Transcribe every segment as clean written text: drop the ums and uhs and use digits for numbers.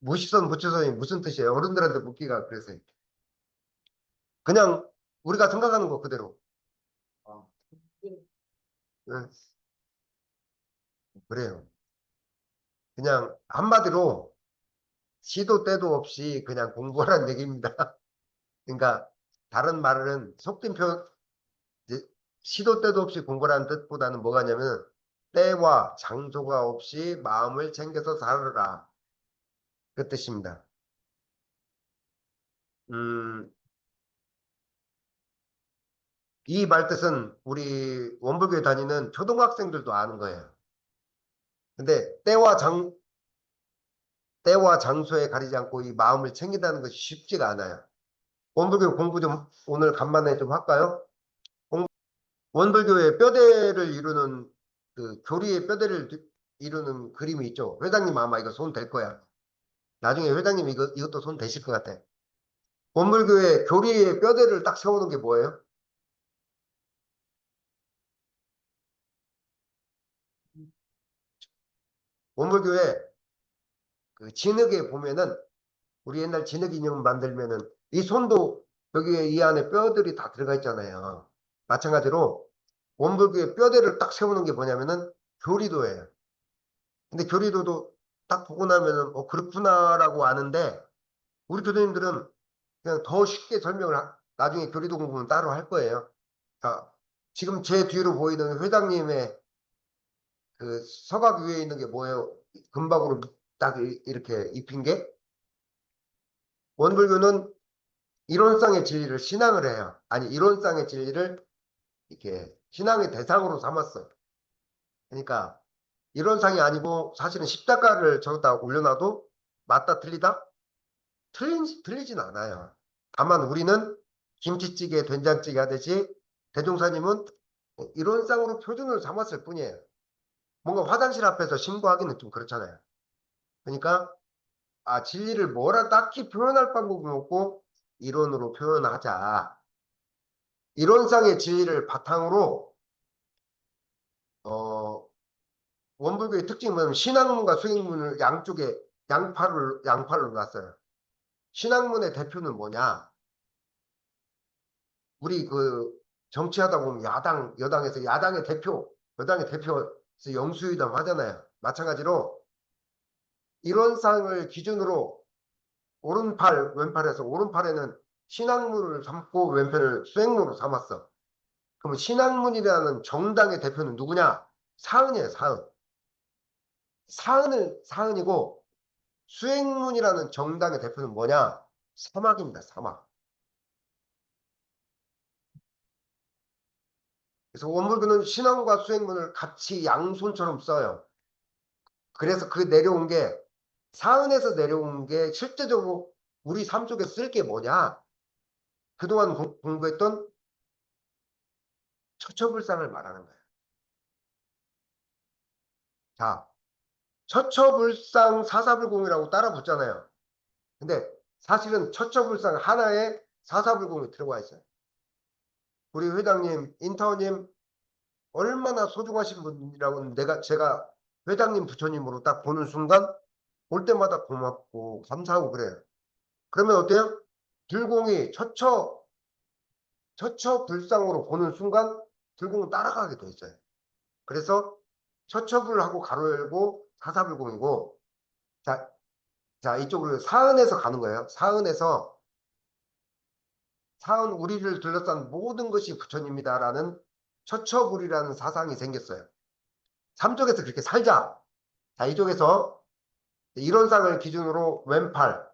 무시선, 무초선이 무슨 뜻이에요? 어른들한테 묻기가 그래서요. 그냥 우리가 생각하는 거 그대로. 아, 네, 그래요. 그냥 한마디로 시도 때도 없이 그냥 공부하라는 얘기입니다. 그러니까 다른 말은 속된 표현, 이제 시도 때도 없이 공부라는 뜻보다는 뭐가 냐면 때와 장소가 없이 마음을 챙겨서 살아라. 그 뜻입니다. 음, 이 말뜻은 우리 원불교에 다니는 초등학생들도 아는 거예요. 근데 때와 장소에 가리지 않고 이 마음을 챙긴다는 것이 쉽지가 않아요. 원불교 공부 좀 오늘 간만에 좀 할까요? 원불교의 뼈대를 이루는 그 교리의 뼈대를 이루는 그림이 있죠. 회장님 아마 이거 손 댈 거야. 나중에 회장님 이것도 손 대실 것 같아. 원불교의 교리의 뼈대를 딱 세우는 게 뭐예요? 원불교의 그 진흙에 보면은 우리 옛날 진흙 인형 만들면은 이 손도 여기에 이 안에 뼈들이 다 들어가 있잖아요. 마찬가지로 원불교의 뼈대를 딱 세우는 게 뭐냐면은 교리도예요. 근데 교리도도 딱 보고 나면은 그렇구나라고 아는데 우리 교도님들은 그냥 더 쉽게 설명을 나중에 교리도 공부는 따로 할 거예요. 자, 지금 제 뒤로 보이는 회장님의 그 서각 위에 있는 게 뭐예요? 금박으로 딱 이렇게 입힌 게 원불교는 이론상의 진리를 신앙을 해요. 아니 이론상의 진리를 이렇게 신앙의 대상으로 삼았어. 그러니까 이론상이 아니고 사실은 십자가를 저기다 올려놔도 맞다 틀리다? 틀리진 않아요. 다만 우리는 김치찌개, 된장찌개 하듯이 대종사님은 이론상으로 표준을 삼았을 뿐이에요. 뭔가 화장실 앞에서 신고하기는 좀 그렇잖아요. 그러니까 진리를 뭐라 딱히 표현할 방법은 없고 이론으로 표현하자. 이론상의 진리를 바탕으로 어, 원불교의 특징이 뭐냐면 신학문과 수행문을 양쪽에 양팔로 놨어요. 신학문의 대표는 뭐냐? 우리 그 정치하다 보면 여당에서 야당의 대표, 여당의 대표에서 영수회담 하잖아요. 마찬가지로 이론상을 기준으로 오른팔, 왼팔에서 오른팔에는 신학문을 삼고 왼편을 수행문으로 삼았어. 그럼 신학문이라는 정당의 대표는 누구냐? 사은이에요, 사은. 사은이고 수행문이라는 정당의 대표는 뭐냐? 사막입니다, 사막. 그래서 원불교는 신앙과 수행문을 같이 양손처럼 써요. 그래서 그 내려온 게 사은에서 내려온 게 실제적으로 우리 삶 속에 쓸 게 뭐냐? 그동안 공부했던 처처불상을 말하는 거예요. 자, 처처불상 사사불공이라고 따라 붙잖아요. 근데 사실은 처처불상 하나에 사사불공이 들어가 있어요. 우리 회장님, 인타원님 얼마나 소중하신 분이라고 제가 회장님 부처님으로 딱 보는 순간 볼 때마다 고맙고 감사하고 그래요. 그러면 어때요? 들공이 처처불상으로 보는 순간 들공은 따라가게 돼 있어요. 그래서 처처불하고 가로 열고 사사불공이고 자, 자 이쪽으로 사은에서 가는 거예요. 사은 우리를 둘러싼 모든 것이 부처님이다라는 처처불이라는 사상이 생겼어요. 삼쪽에서 그렇게 살자. 자, 이쪽에서 이론상을 기준으로 왼팔,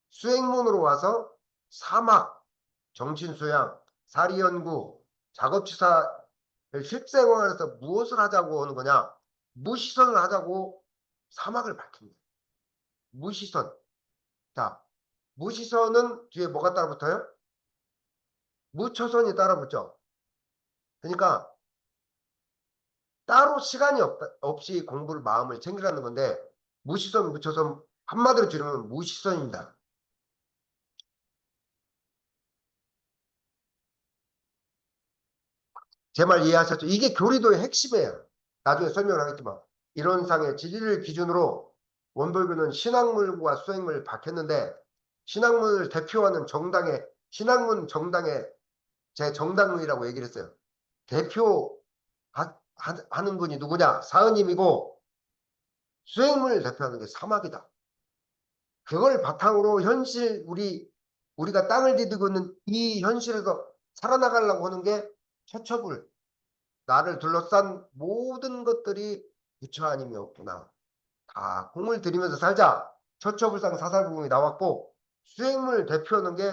수행문으로 와서 사막, 정신수양, 사리연구, 작업치사를 실생활에서 무엇을 하자고 하는 거냐? 무시선을 하자고 사막을 밝힙니다. 무시선. 자, 무시선은 뒤에 뭐가 따라붙어요? 무초선이 따라붙죠. 그러니까 따로 시간이 없이 공부를 마음을 챙기라는 건데 무시선, 무초선 한마디로 줄이면 무시선입니다. 제 말 이해하셨죠? 이게 교리도의 핵심이에요. 나중에 설명을 하겠지만 이론상의 진리를 기준으로 원불교는 신학문과 수행문을 박혔는데 신학문을 대표하는 정당의 신학문 정당의 제 정당문이라고 얘기를 했어요. 대표 하는 분이 누구냐? 사은님이고 수행문을 대표하는 게 사막이다. 그걸 바탕으로 현실 우리가 땅을 디디고 있는 이 현실에서 살아나가려고 하는 게 처처불 나를 둘러싼 모든 것들이 부처 아님이었구나. 다 공을 들이면서 살자. 처처불상 사살불공이 나왔고 수행문을 대표하는 게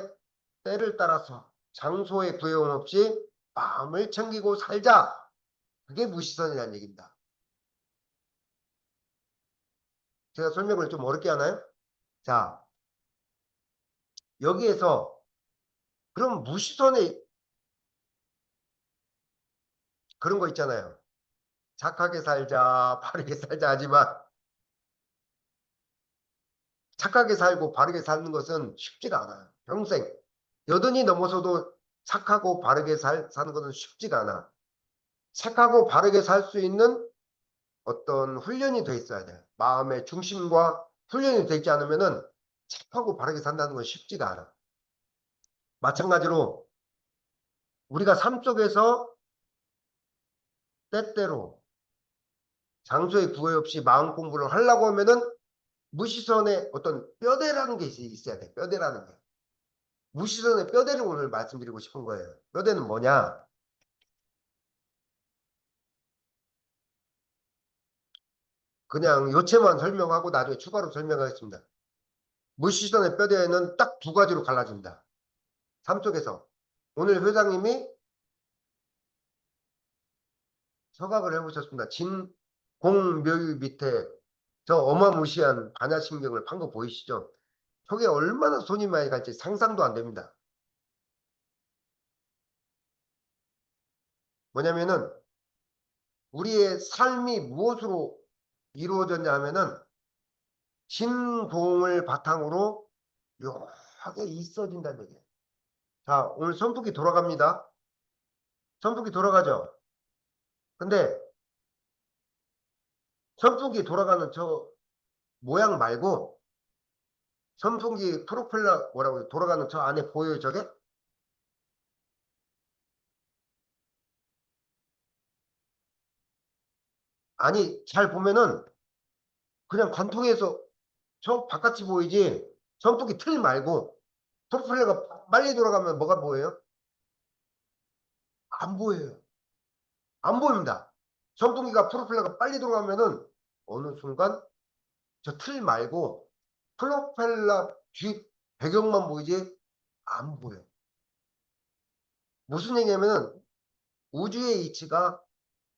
때를 따라서 장소에 구애움 없이 마음을 챙기고 살자. 그게 무시선이라는 얘기입니다. 제가 설명을 좀 어렵게 하나요? 자, 여기에서 그럼 무시선에 그런 거 있잖아요. 착하게 살자, 바르게 살자 하지만 착하게 살고 바르게 사는 것은 쉽지가 않아요. 평생. 여든이 넘어서도 착하고 바르게 사는 것은 쉽지가 않아. 착하고 바르게 살 수 있는 어떤 훈련이 돼 있어야 돼요. 마음의 중심과 훈련이 되지 않으면은 착하고 바르게 산다는 건 쉽지가 않아. 마찬가지로 우리가 삶 속에서 때때로 장소에 구애 없이 마음 공부를 하려고 하면은 무시선에 어떤 뼈대라는 게 있어야 돼. 뼈대라는 게. 무시선의 뼈대를 오늘 말씀드리고 싶은 거예요. 뼈대는 뭐냐? 그냥 요체만 설명하고 나중에 추가로 설명하겠습니다. 무시선의 뼈대는 딱 두 가지로 갈라집니다. 삶 속에서. 오늘 회장님이 서각을 해보셨습니다. 진공묘유 밑에 저 어마무시한 반야심경을 판 거 보이시죠? 저게 얼마나 손이 많이 갈지 상상도 안 됩니다. 뭐냐면은 우리의 삶이 무엇으로 이루어졌냐 하면은 진공을 바탕으로 묘하게 있어진다는 얘기예요. 자, 오늘 선풍기 돌아갑니다. 선풍기 돌아가죠? 근데 선풍기 돌아가는 저 모양 말고 선풍기 프로펠러 뭐라고 돌아가는 저 안에 보여요, 저게? 아니, 잘 보면은 그냥 관통에서 저 바깥이 보이지 선풍기 틀 말고 프로펠러가 빨리 돌아가면 뭐가 보여요? 안 보여요. 안 보입니다. 선풍기가 프로펠러가 빨리 돌아가면은 어느 순간 저 틀 말고 프로펠러 뒤 배경만 보이지 안 보여. 무슨 얘기냐면은 우주의 이치가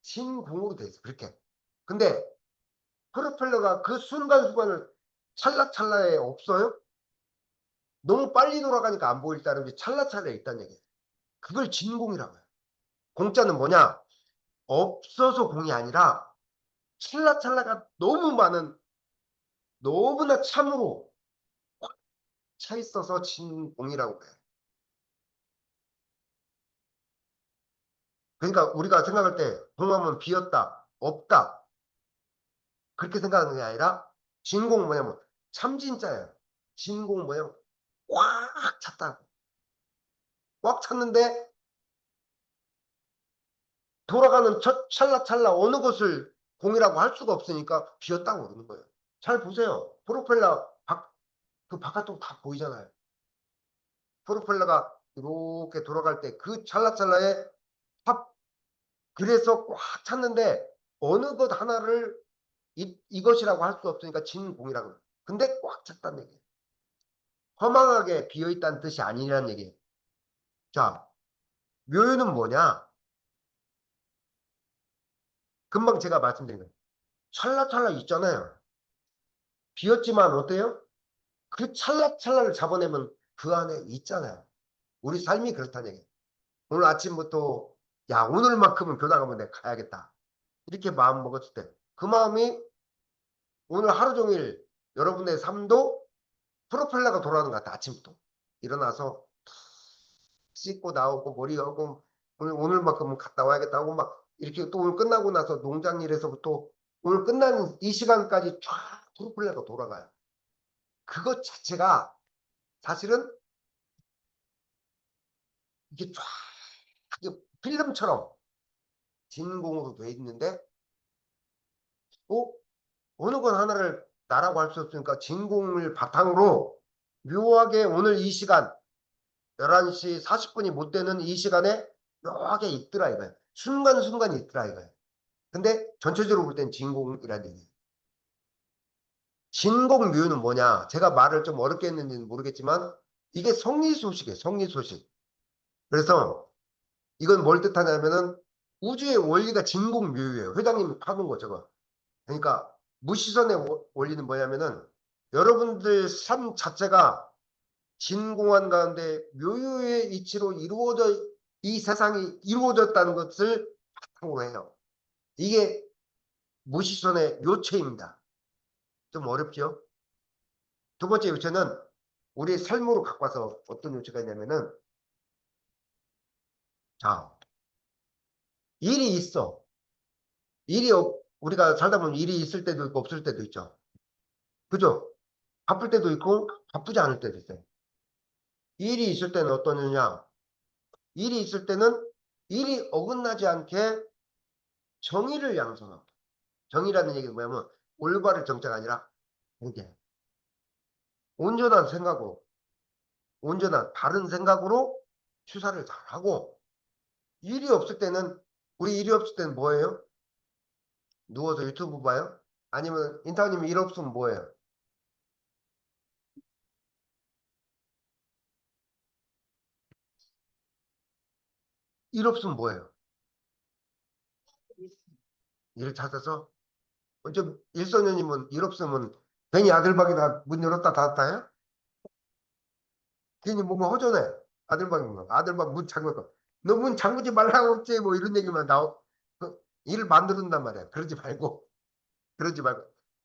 진공으로 돼 있어. 그렇게. 근데 프로펠러가 그 순간순간을 찰나찰나에 없어요? 너무 빨리 돌아가니까 안 보일 따른 게 찰나찰나에 있다는 얘기예요. 그걸 진공이라고 해요. 공짜는 뭐냐? 없어서 공이 아니라 찰나찰나가 너무 많은 너무나 참으로 차 있어서 진공이라고 해요. 그러니까 우리가 생각할 때 공하면 비었다, 없다 그렇게 생각하는 게 아니라 진공 뭐냐면 참진짜예요. 진공 뭐냐면 꽉 찼다. 꽉 찼는데 돌아가는 찰나찰나 어느 것을 공이라고 할 수가 없으니까 비었다고 그러는 거예요. 잘 보세요. 프로펠러 그 바깥쪽 다 보이잖아요. 프로펠러가 이렇게 돌아갈 때 그 찰나찰나에 탑 그래서 꽉 찼는데 어느 것 하나를 이것이라고 할 수 없으니까 진공이라고 해요. 근데 꽉 찼다는 얘기예요. 허망하게 비어있다는 뜻이 아니라는 얘기예요. 자, 묘유는 뭐냐? 금방 제가 말씀드린 거예요. 찰나찰나 있잖아요. 비었지만 어때요? 그 찰나찰나를 잡아내면 그 안에 있잖아요. 우리 삶이 그렇다는 얘기예요. 오늘 아침부터 야 오늘만큼은 교당 한번 내가 가야겠다. 이렇게 마음 먹었을 때 그 마음이 오늘 하루 종일 여러분의 삶도 프로펠러가 돌아가는 것 같아. 아침부터 일어나서 씻고 나오고 머리하고 오늘만큼은 갔다 와야겠다 하고 막 이렇게 또 오늘 끝나고 나서 농장 일에서부터 오늘 끝나는 이 시간까지 쫙 프로펠러가 돌아가요. 그것 자체가 사실은 이게 쫙 필름처럼 진공으로 돼 있는데 또 어느 건 하나를 나라고 할 수 없으니까 진공을 바탕으로 묘하게 오늘 이 시간 11시 40분이 못 되는 이 시간에 묘하게 있더라 이거예요. 순간순간 있더라 이거예요. 근데 전체적으로 볼 땐 진공이라는 얘기예요. 진공묘는 뭐냐? 제가 말을 좀 어렵게 했는지는 모르겠지만 이게 성리소식이에요. 성리소식. 그래서 이건 뭘 뜻하냐면은 우주의 원리가 진공묘예요. 회장님이 파는 거 저거. 그러니까 무시선의 원리는 뭐냐면은 여러분들 삶 자체가 진공한 가운데 묘유의 이치로 이루어져 이 세상이 이루어졌다는 것을 바탕으로 해요. 이게 무시선의 요체입니다. 좀 어렵죠? 두 번째 요체는 우리 삶으로 갖고 와서 어떤 요체가 있냐면은 자 일이 있어. 우리가 살다 보면 일이 있을 때도 있고 없을 때도 있죠. 그죠? 바쁠 때도 있고 바쁘지 않을 때도 있어요. 일이 있을 때는 어떠느냐? 일이 있을 때는 일이 어긋나지 않게 정의를 양성하고 정의라는 얘기는 뭐냐면 올바를 정자가 아니라 이게 온전한 생각으로 온전한 바른 생각으로 추사를 잘하고 일이 없을 때는 우리 일이 없을 때는 뭐예요? 누워서 유튜브 봐요? 아니면 인타님이 일 없으면 뭐예요? 일 없으면 뭐예요? 일을 찾아서 좀 일선녀님은 일 없으면 괜히 아들방에다 문 열었다 닫았다 해요? 괜히 뭔가 허전해. 아들방 문 잠그고 너 문 잠그지 말라고 했지 뭐 이런 얘기만 그 일을 만들었단 말이야. 그러지 말고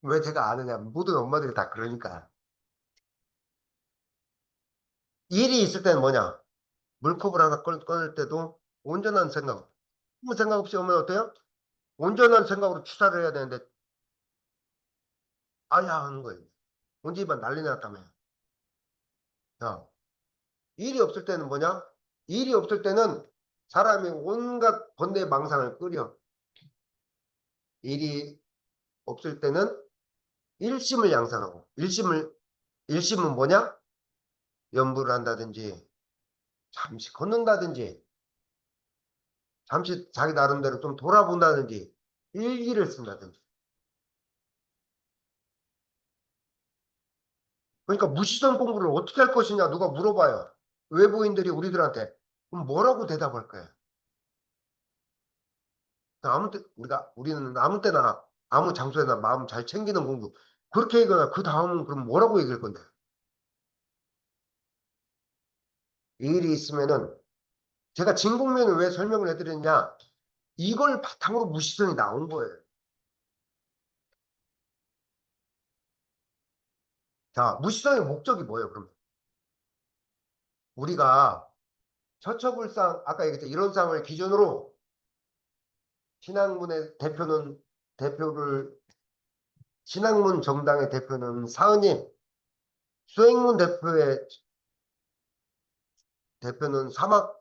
왜 제가 아느냐 모든 엄마들이 다 그러니까 일이 있을 때는 뭐냐 물컵을 하나 꺼낼 때도 온전한 생각 아무 생각 없이 오면 어때요? 온전한 생각으로 추사를 해야 되는데 아야 하는 거예요. 온 집안 난리 났다며. 자, 일이 없을 때는 뭐냐? 일이 없을 때는 사람이 온갖 번뇌망상을 끓여. 일이 없을 때는 일심을 양산하고. 일심은 뭐냐? 연부를 한다든지, 잠시 걷는다든지, 잠시 자기 나름대로 좀 돌아본다든지, 일기를 쓴다든지. 그러니까 무시성 공부를 어떻게 할 것이냐 누가 물어봐요. 외부인들이 우리들한테. 그럼 뭐라고 대답할 거야? 우리는 아무 때나 아무 장소에나 마음 잘 챙기는 공부. 그렇게 얘기하나 그 다음은 그럼 뭐라고 얘기할 건데? 이 일이 있으면은 제가 진공면을 왜 설명을 해드렸냐? 이걸 바탕으로 무시성이 나온 거예요. 자, 무시성의 목적이 뭐예요, 그러면? 우리가 처처불상, 아까 얘기했죠. 이론상을 기준으로 신학문의 대표를, 신학문 정당의 대표는 사은임, 수행문 대표는 사막,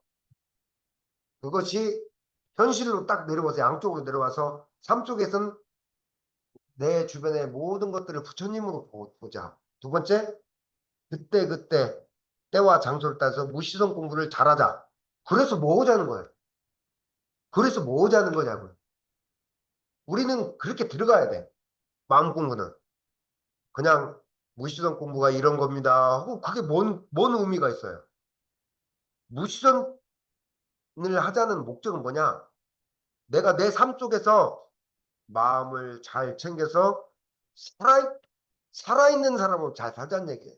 그것이 현실로 딱 내려와서 양쪽으로 내려와서 삶 속에서는 내 주변의 모든 것들을 부처님으로 보자. 두 번째, 그때그때 때와 장소를 따서 무시성 공부를 잘하자. 그래서 뭐 하자는 거예요? 그래서 뭐 하자는 거냐고요. 우리는 그렇게 들어가야 돼. 마음 공부는. 그냥 무시성 공부가 이런 겁니다 하고 그게 뭔 의미가 있어요. 무시성을 하자는 목적은 뭐냐? 내가 내 삶 속에서 마음을 잘 챙겨서 살아있는 사람으로 잘 살자는 얘기예요.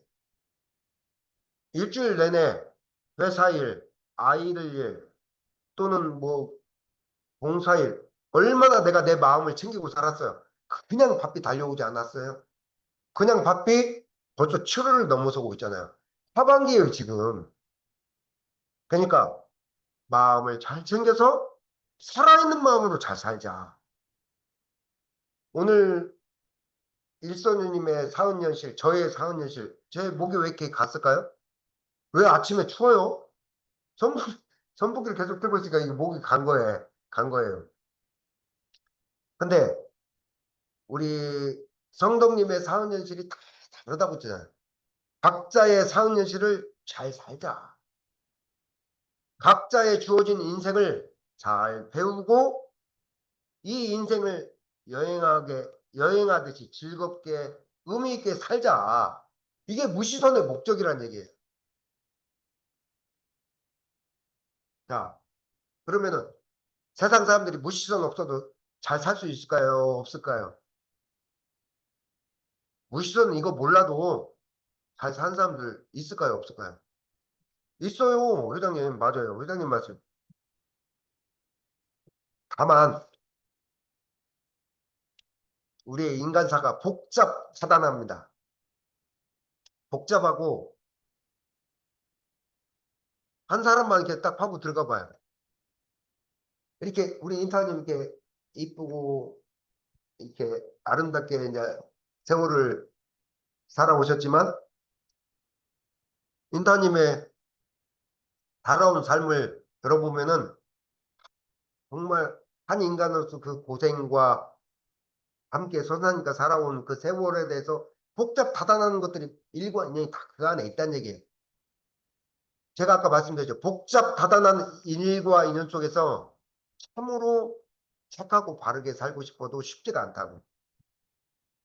일주일 내내 회사 일, 아이들 일, 또는 뭐 봉사일, 얼마나 내가 내 마음을 챙기고 살았어요. 그냥 바삐 달려오지 않았어요. 그냥 바삐 벌써 7월을 넘어서고 있잖아요. 하반기에요, 지금. 그러니까 마음을 잘 챙겨서 살아있는 마음으로 잘 살자. 오늘 일선우님의 사은연실, 저의 사은연실, 제 목이 왜 이렇게 갔을까요? 왜 아침에 추워요? 선풍, 선풍기를 계속 틀고 있으니까 이게 목이 간 거예요. 근데 우리 성덕님의 사은연실이 다 다르다고 했잖아요. 각자의 사은연실을 잘 살자. 각자의 주어진 인생을 잘 배우고 이 인생을 여행하듯이 즐겁게 의미 있게 살자. 이게 무시선의 목적이란 얘기예요. 자, 그러면은 세상 사람들이 무시선 없어도 잘 살 수 있을까요? 없을까요? 무시선 이거 몰라도 잘 사는 사람들 있을까요? 없을까요? 있어요. 회장님, 맞아요. 회장님 말씀. 다만, 우리의 인간사가 복잡하다합니다. 복잡하고, 한 사람만 이렇게 딱 파고 들어가 봐요. 이렇게 우리 인타님 이렇게 이쁘고, 이렇게 아름답게 이제 세월을 살아오셨지만, 인타님의 살아온 삶을 들어보면은, 정말 한 인간으로서 그 고생과 함께 선사님과 살아온 그 세월에 대해서 복잡하다는 것들이 일관이 다 그 안에 있다는 얘기예요. 제가 아까 말씀드렸죠. 복잡다단한 일과 인연 속에서 참으로 착하고 바르게 살고 싶어도 쉽지가 않다고.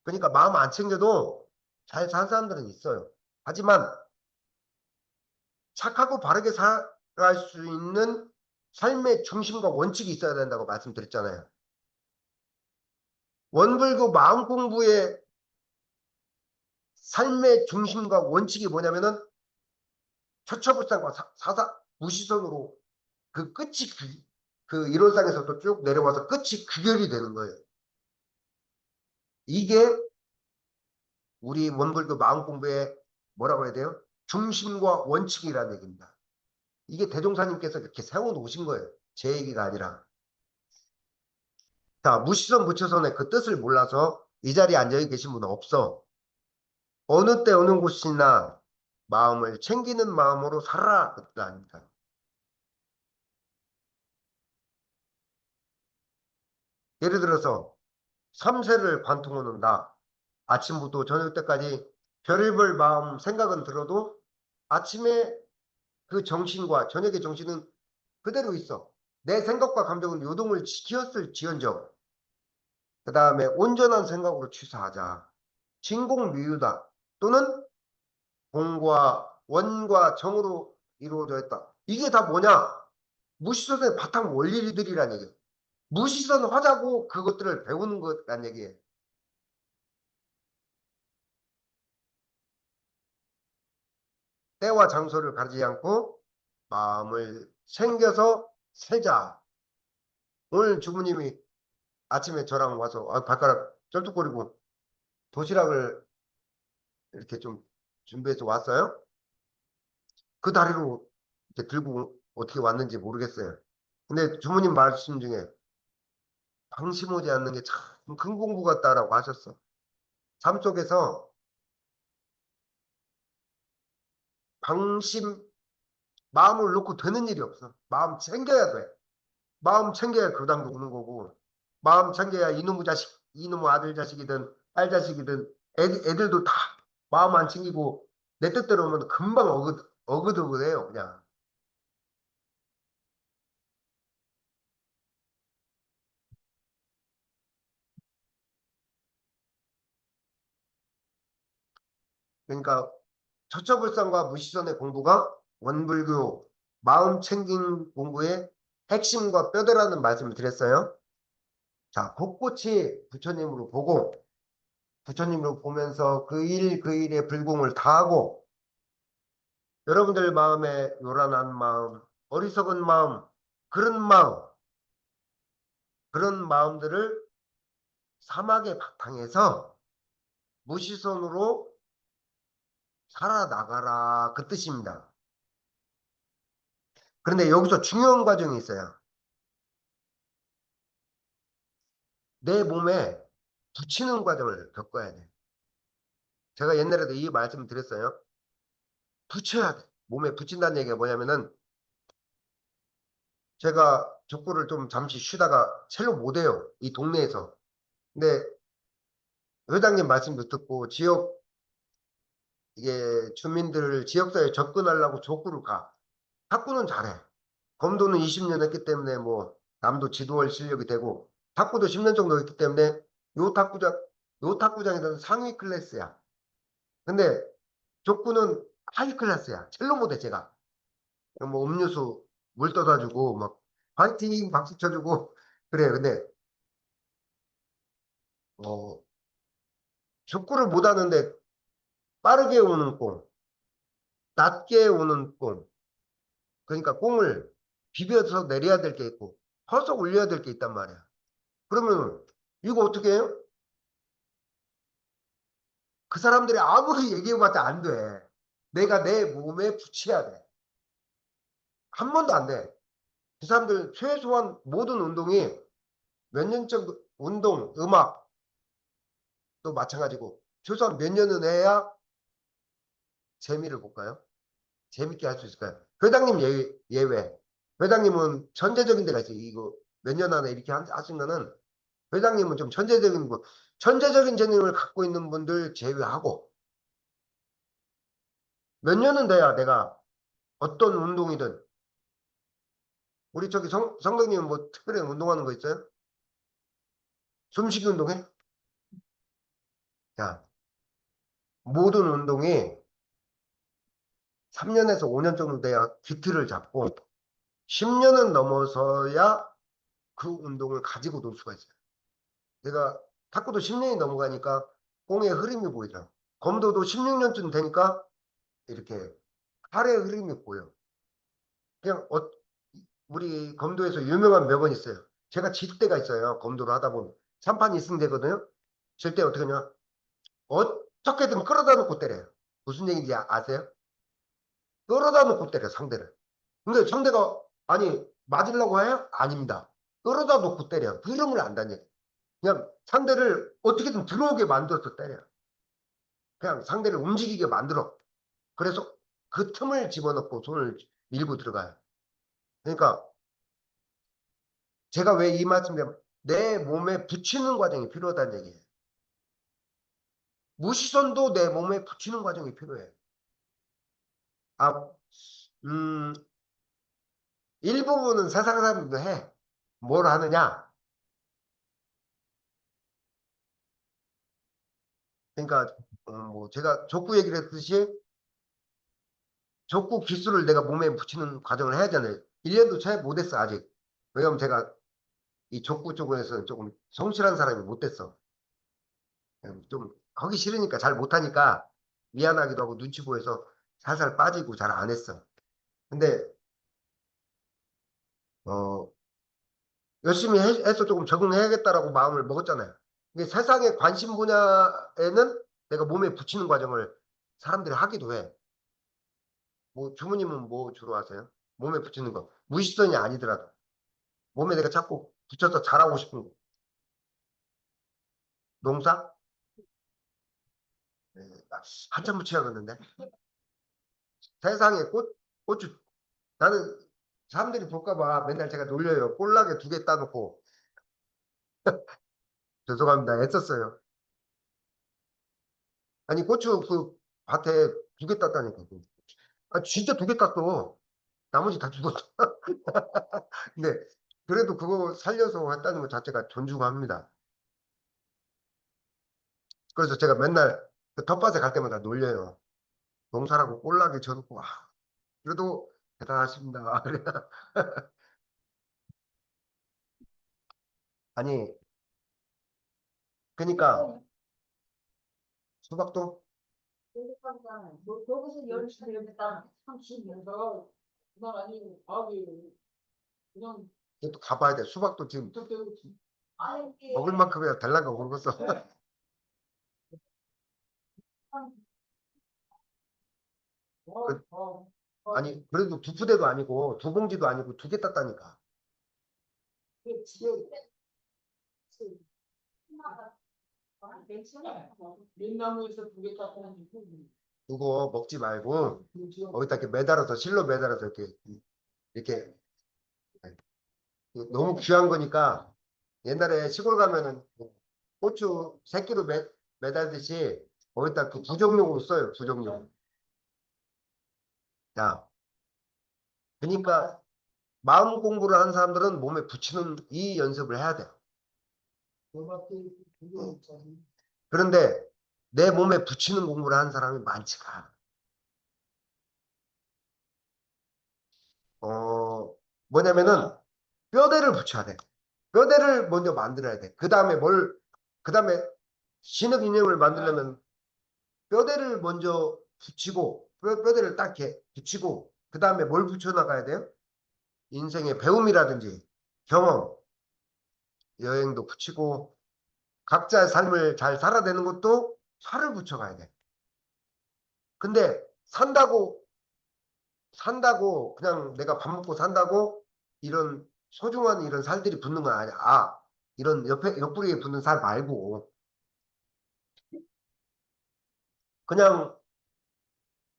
그러니까 마음 안 챙겨도 잘 사는 사람들은 있어요. 하지만 착하고 바르게 살아갈 수 있는 삶의 중심과 원칙이 있어야 된다고 말씀드렸잖아요. 원불교 마음 공부의 삶의 중심과 원칙이 뭐냐면은 처처불상과 사사 무시선으로 그 끝이 그 일원상에서도 쭉 내려와서 끝이 귀결이 되는 거예요. 이게 우리 원불교 마음 공부의 뭐라고 해야 돼요? 중심과 원칙이라는 얘기입니다. 이게 대종사님께서 이렇게 세워놓으신 거예요. 제 얘기가 아니라. 자, 무시선 무처선의 그 뜻을 몰라서 이 자리에 앉아 계신 분은 없어. 어느 때 어느 곳이나 마음을 챙기는 마음으로 살아라. 그 뜻 아닙니다. 예를 들어서 삼세를 관통하는 나. 아침부터 저녁 때까지 별의별 마음 생각은 들어도 아침에 그 정신과 저녁의 정신은 그대로 있어. 내 생각과 감정은 요동을 지켰을 지언정. 그 다음에 온전한 생각으로 취사하자. 진공미유다. 또는 공과 원과 정으로 이루어져 있다. 이게 다 뭐냐? 무시선의 바탕 원리들이란 얘기예요. 무시선 하자고 그것들을 배우는 것란 얘기예요. 때와 장소를 가리지 않고 마음을 챙겨서 살자. 오늘 주부님이 아침에 저랑 와서 발가락 쩔뚝거리고 도시락을 이렇게 좀 준비해서 왔어요. 그 다리로 이렇게 들고 어떻게 왔는지 모르겠어요. 근데 주부님 말씀 중에 방심하지 않는 게 참 큰 공부 같다라고 하셨어. 삶 속에서 방심, 마음을 놓고 되는 일이 없어. 마음 챙겨야 돼. 마음 챙겨야 그 당도 오는 거고, 마음 챙겨야 이놈의 자식, 이놈의 아들 자식이든 딸 자식이든 애들도 다 마음 안 챙기고 내 뜻대로 오면 금방 어그드해요 그냥. 그러니까 처처불상과 무시선의 공부가 원불교 마음 챙긴 공부의 핵심과 뼈대라는 말씀을 드렸어요. 자, 곳곳이 부처님으로 보고 부처님으로 보면서 그 일 그 일에 불공을 다하고 여러분들 마음에 요란한 마음, 어리석은 마음, 그런 마음, 그런 마음들을 사막의 바탕에서 무시선으로 살아나가라 그 뜻입니다. 그런데 여기서 중요한 과정이 있어요. 내 몸에 붙이는 과정을 겪어야 돼. 제가 옛날에도 이 말씀을 드렸어요. 붙여야 돼. 몸에 붙인다는 얘기가 뭐냐면은 제가 족구를 좀 잠시 쉬다가 첼로 못 해요. 이 동네에서. 근데 회장님 말씀도 듣고 지역 이게 주민들 지역사회에 접근하려고 족구를 가. 탁구는 잘해. 검도는 20년 했기 때문에 뭐 남도 지도할 실력이 되고 탁구도 10년 정도 했기 때문에 요 탁구장 요 탁구장에서는 상위 클래스야. 근데 족구는 하위 클래스야. 첼로 못해 제가. 뭐 음료수 물 떠다 주고 막 파이팅 박수 쳐주고 그래. 근데 어 족구를 못 하는데 빠르게 오는 공, 낮게 오는 공, 그러니까 공을 비벼서 내려야 될 게 있고 펄썩 올려야 될 게 있단 말이야. 그러면 이거 어떻게 해요? 그 사람들이 아무리 얘기해봤자 안 돼. 내가 내 몸에 붙여야 돼. 한 번도 안 돼. 그 사람들 최소한 모든 운동이 몇 년 정도 운동, 음악도 마찬가지고 최소한 몇 년은 해야 재미를 볼까요? 재밌게 할 수 있을까요? 회장님 예외. 회장님은 천재적인 데가 있어요. 이거 몇 년 안에 이렇게 하신 거는 회장님은 좀 천재적인 거, 천재적인 재능을 갖고 있는 분들 제외하고 몇 년은 돼야 내가 어떤 운동이든 우리 저기 성덕님은 뭐 특별히 운동하는 거 있어요? 숨쉬기 운동해? 자, 모든 운동이 3년에서 5년 정도 돼야 기틀을 잡고 10년은 넘어서야 그 운동을 가지고 놀 수가 있어요. 제가 탁구도 10년이 넘어가니까 공의 흐름이 보이더라고. 검도도 16년쯤 되니까 이렇게 팔의 흐름이 보여. 그냥 우리 검도에서 유명한 명언이 있어요. 제가 질 때가 있어요. 검도를 하다 보면. 3판 2승 되거든요. 질 때 어떻게 하냐. 어떻게든 끌어다 놓고 때려요. 무슨 얘기인지 아세요? 끌어다 놓고 때려 상대를. 근데 상대가 아니 맞으려고 해요? 아닙니다. 끌어다 놓고 때려. 흐름을 안다니. 그냥 상대를 어떻게든 들어오게 만들어서 때려. 그냥 상대를 움직이게 만들어. 그래서 그 틈을 집어넣고 손을 밀고 들어가요. 그러니까 제가 왜 이 말씀드리면 내 몸에 붙이는 과정이 필요하다는 얘기예요. 무시선도 내 몸에 붙이는 과정이 필요해. 아, 음, 일부분은 세상 사람들도 해. 뭘 하느냐? 그러니까 뭐 제가 족구 얘기를 했듯이 족구 기술을 내가 몸에 붙이는 과정을 해야 되잖아요. 1년도 채 못했어 아직. 왜냐면 제가 이 족구 쪽에서는 조금 성실한 사람이 못 됐어. 좀 하기 싫으니까 잘 못하니까 미안하기도 하고 눈치 보여서 살살 빠지고 잘 안 했어. 근데 어 열심히 해서 조금 적응해야겠다라고 마음을 먹었잖아요. 근데 세상의 관심 분야에는 내가 몸에 붙이는 과정을 사람들이 하기도 해. 뭐 주무님은 뭐 주로 하세요? 몸에 붙이는 거. 무식선이 아니더라도 몸에 내가 자꾸 붙여서 잘하고 싶은 거. 농사? 네, 한참 붙여야겠는데. 세상에 고추 나는 사람들이 볼까 봐 맨날 제가 놀려요. 꼴락에 2개 따놓고 죄송합니다. 애썼어요. 아니 고추 그 밭에 2개 땄다니까. 아 진짜 2개 땄어. 나머지 다 죽었어. 근데 그래도 그거 살려서 했다는 것 자체가 존중합니다. 그래서 제가 맨날 그 텃밭에 갈 때마다 놀려요. 농사라고 꼴락에 져놓고 와 그래도 대단하십니다. 아니 그러니까 수박도 거기서 열심히 했다. 30년서 그날 아니고 밥이 그냥 또 가봐야 돼. 수박도 지금 아예 먹을 만큼이야 될란가 모르겠어. 그, 아니 그래도 2푸대도 아니고 2봉지도 아니고 2개 땄다니까. 민나무에서 두 개 깎아는 그거 먹지 말고 거기다 이렇게 매달아서 실로 매달아서 이렇게 너무 귀한 거니까 옛날에 시골 가면은 고추 새끼로 매달듯이 거기다 그 부족용으로 써요. 부족용. 야, 그러니까 마음 공부를 하는 사람들은 몸에 붙이는 이 연습을 해야 돼. 그런데 내 몸에 붙이는 공부를 하는 사람이 많지가 않아. 뭐냐면은 뼈대를 붙여야 돼. 뼈대를 먼저 만들어야 돼. 그 다음에 신흙 인형을 만들려면 뼈대를 먼저 붙이고, 뼈대를 딱 이렇게 붙이고, 그 다음에 뭘 붙여나가야 돼요? 인생의 배움이라든지 경험, 여행도 붙이고, 각자의 삶을 잘 살아내는 것도 살을 붙여가야 돼. 근데 산다고 그냥 내가 밥 먹고 산다고 이런 소중한 이런 살들이 붙는 건 아니야. 이런 옆구리에 붙는 살 말고 그냥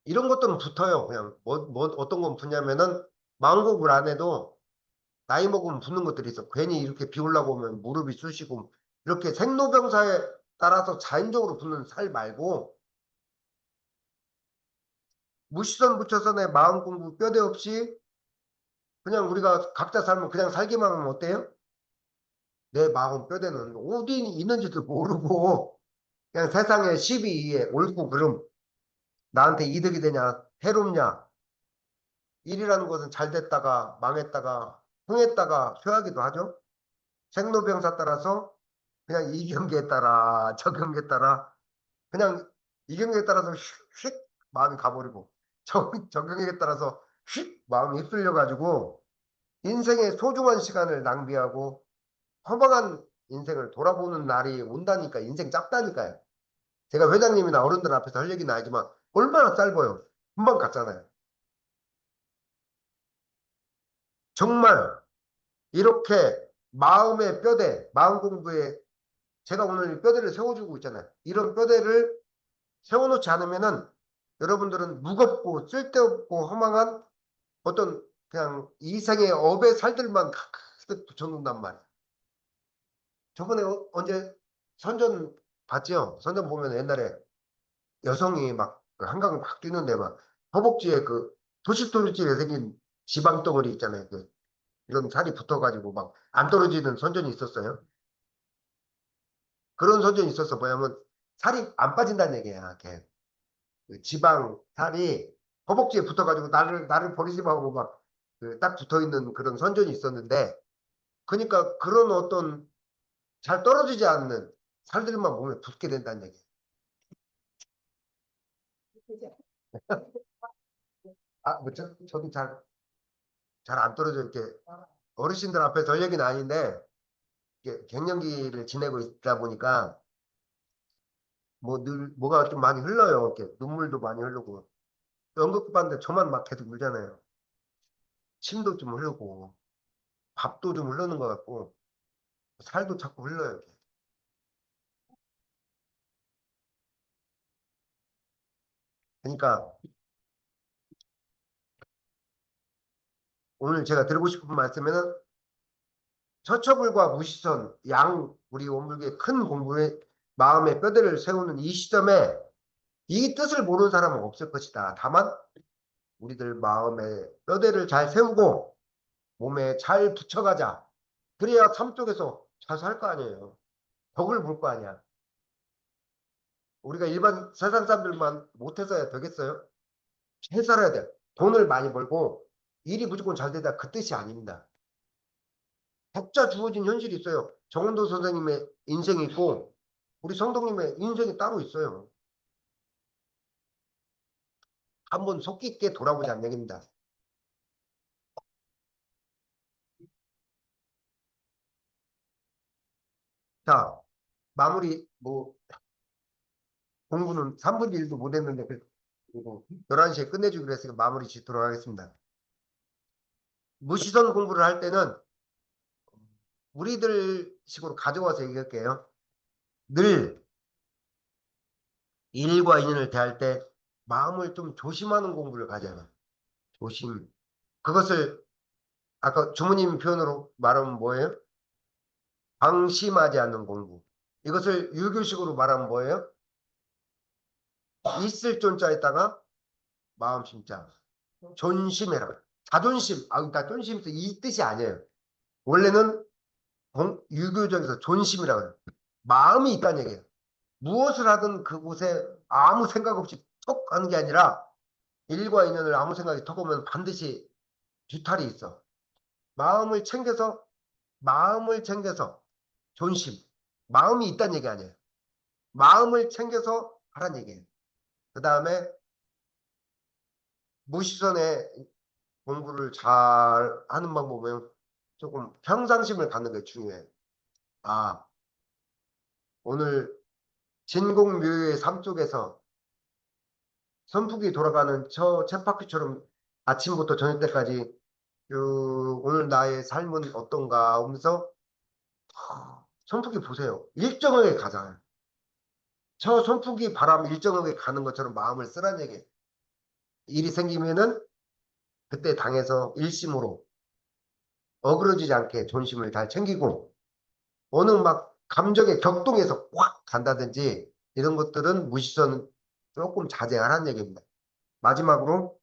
이런 것들은 붙어요. 그냥 어떤 건 붙냐면은 마음고글 안에도 나이 먹으면 붙는 것들이 있어. 괜히 이렇게 비 올라고 오면 무릎이 쑤시고 이렇게 생로병사에 따라서 자연적으로 붙는 살 말고 무시선 붙여서 내 마음 공부 뼈대 없이 그냥 우리가 각자 삶을 그냥 살기만 하면 어때요? 내 마음 뼈대는 어디 있는지도 모르고 그냥 세상에 12위에 옳고 그름 나한테 이득이 되냐 해롭냐 일이라는 것은 잘 됐다가 망했다가 흥했다가 쇠하기도 하죠. 생로병사 따라서 그냥 이 경기에 따라 저 경기에 따라 그냥 이 경기에 따라서 휙 마음이 가버리고 저 경기에 따라서 휙 마음이 휩쓸려 가지고 인생의 소중한 시간을 낭비하고 허망한 인생을 돌아보는 날이 온다니까 인생 짧다니까요. 제가 회장님이나 어른들 앞에서 할 얘기는 아니지만 얼마나 짧아요. 금방 갔잖아요. 정말 이렇게 마음의 뼈대, 마음 공부에 제가 오늘 뼈대를 세워주고 있잖아요. 이런 뼈대를 세워놓지 않으면은 여러분들은 무겁고 쓸데없고 허망한 어떤 그냥 이생의 업의 살들만 가득 붙여놓는단 말이에요. 저번에 언제 선전 봤죠? 선전 보면 옛날에 여성이 막그 한강 막 뛰는데 막 허벅지에 그 토실토실하게 생긴 지방 덩어리 있잖아요. 이런 살이 붙어가지고 막 안 떨어지는 선전이 있었어요. 그런 선전이 있었어. 뭐냐면 살이 안 빠진다는 얘기야. 이렇게 그 지방 살이 허벅지에 붙어가지고 나를 버리지 말고 막 그 딱 붙어 있는 그런 선전이 있었는데 그러니까 그런 어떤 잘 떨어지지 않는 살들만 몸에 붙게 된다는 얘기예요. 뭐 저도 잘 안 떨어져 이렇게 어르신들 앞에서 할 얘기는 아닌데 이게 갱년기를 지내고 있다 보니까 뭐 늘 뭐가 좀 많이 흘러요. 이렇게 눈물도 많이 흐르고 연극 봤는데 저만 막 계속 울잖아요. 침도 좀 흐르고 밥도 좀 흐르는 것 같고 살도 자꾸 흘러요. 이렇게. 그러니까 오늘 제가 드리고 싶은 말씀에는 처처불과 무시선 우리 원불교의 큰 공부에 마음의 뼈대를 세우는 이 시점에 이 뜻을 모르는 사람은 없을 것이다. 다만 우리들 마음의 뼈대를 잘 세우고 몸에 잘 붙여가자. 그래야 삶 속에서 잘 살 거 아니에요. 덕을 볼 거 아니야. 우리가 일반 세상 사람들만 못해서야 되겠어요? 잘 살아야 돼. 돈을 많이 벌고 일이 무조건 잘 되다 그 뜻이 아닙니다. 각자 주어진 현실이 있어요. 정은도 선생님의 인생이 있고 우리 성도님의 인생이 따로 있어요. 한번 속 깊게 돌아보자는 얘기입니다. 자, 마무리 뭐 공부는 3분 1도 못 했는데 그리고 11시에 끝내주기로 했으니까 마무리 짓도록 하겠습니다. 무시선 공부를 할 때는 우리들 식으로 가져와서 얘기할게요. 늘 일과 인연을 대할 때 마음을 좀 조심하는 공부를 가져야 돼. 조심. 그것을 아까 주무님 표현으로 말하면 뭐예요? 방심하지 않는 공부. 이것을 유교식으로 말하면 뭐예요? 있을 존자에다가 마음 심자. 존심해라. 자존심. 아, 그러니까 존심이 이 뜻이 아니에요. 원래는 유교적에서 존심이라고 해요. 마음이 있다는 얘기예요. 무엇을 하든 그곳에 아무 생각 없이 톡 하는 게 아니라 일과 인연을 아무 생각이 톡 오면 반드시 뒤탈이 있어. 마음을 챙겨서 존심. 마음이 있다는 얘기 아니에요. 마음을 챙겨서 하라는 얘기예요. 그 다음에 무시선에 공부를 잘 하는 방법은 조금 평상심을 갖는 게 중요해요. 아, 오늘 진공묘의 삶 속에서 선풍기 돌아가는 저 쳇바퀴처럼 아침부터 저녁 때까지 오늘 나의 삶은 어떤가 하면서 선풍기 보세요. 일정하게 가잖아요. 저 선풍기 바람 일정하게 가는 것처럼 마음을 쓰라는 얘기예요. 일이 생기면은 그때 당해서 일심으로 어그러지지 않게 존심을 잘 챙기고 어느 막 감정의 격동에서 확 간다든지 이런 것들은 무시선 조금 자제하라는 얘기입니다. 마지막으로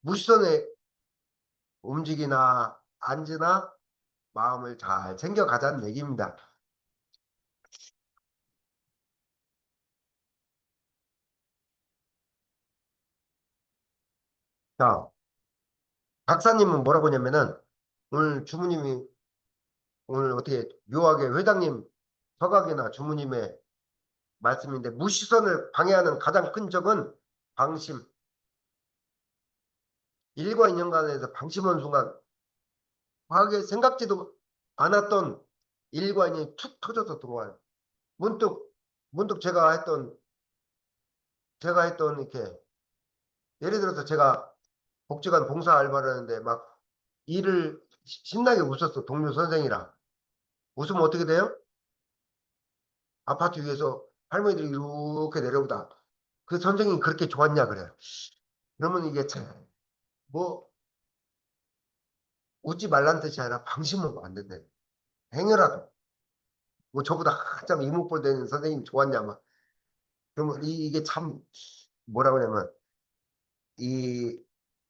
무시선에 움직이나 앉으나 마음을 잘 챙겨가자는 얘기입니다. 자, 박사님은 뭐라고 하냐면은 오늘 주무님이 오늘 어떻게 묘하게 회장님 서각이나 주무님의 말씀인데 무시선을 방해하는 가장 큰 적은 방심. 일과 인연간에서 방심한 순간 과하게 생각지도 않았던 일과 인연이 툭 터져서 들어와요. 문득 문득 제가 했던 이렇게 예를 들어서 제가 복지관 봉사 알바를 하는데 막 일을 신나게 웃었어. 동료 선생이랑. 웃으면 어떻게 돼요? 아파트 위에서 할머니들이 이렇게 내려오다. 그 선생님이 그렇게 좋았냐 그래요. 그러면 이게 참, 뭐 웃지 말란 뜻이 아니라 방심하면 안 된대. 행여라도 뭐 저보다 한참 이목볼 되는 선생님이 좋았냐 막. 그러면 이게 참 뭐라고 하냐면 이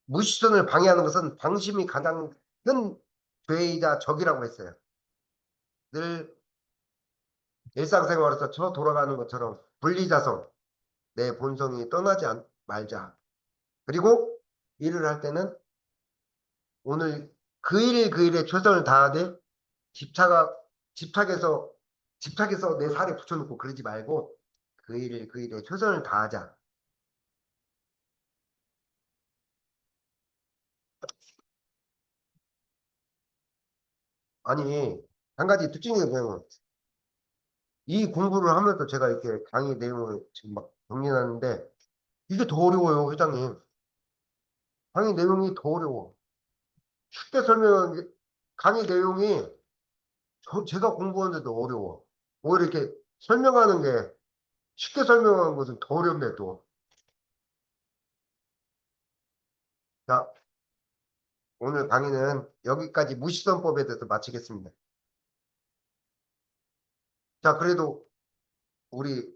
무시선을 방해하는 것은 방심이 가장 큰 죄이자 적이라고 했어요. 늘 일상생활에서 저 돌아가는 것처럼 분리자성, 내 본성이 떠나지 말자. 그리고 일을 할 때는 오늘 그 일에 최선을 다하되 집착, 집착해서 내 살에 붙여놓고 그러지 말고 그 일에 최선을 다하자. 아니, 한 가지 특징이 뭐냐면 이 공부를 하면서 제가 이렇게 강의 내용을 지금 막 정리하는데 이게 더 어려워요, 회장님. 강의 내용이 더 어려워. 쉽게 강의 내용이 제가 공부하는데도 어려워. 오히려 이렇게 설명하는 게 쉽게 설명하는 것은 더 어렵네, 또. 자, 오늘 강의는 여기까지 무시선법에 대해서 마치겠습니다. 자, 그래도 우리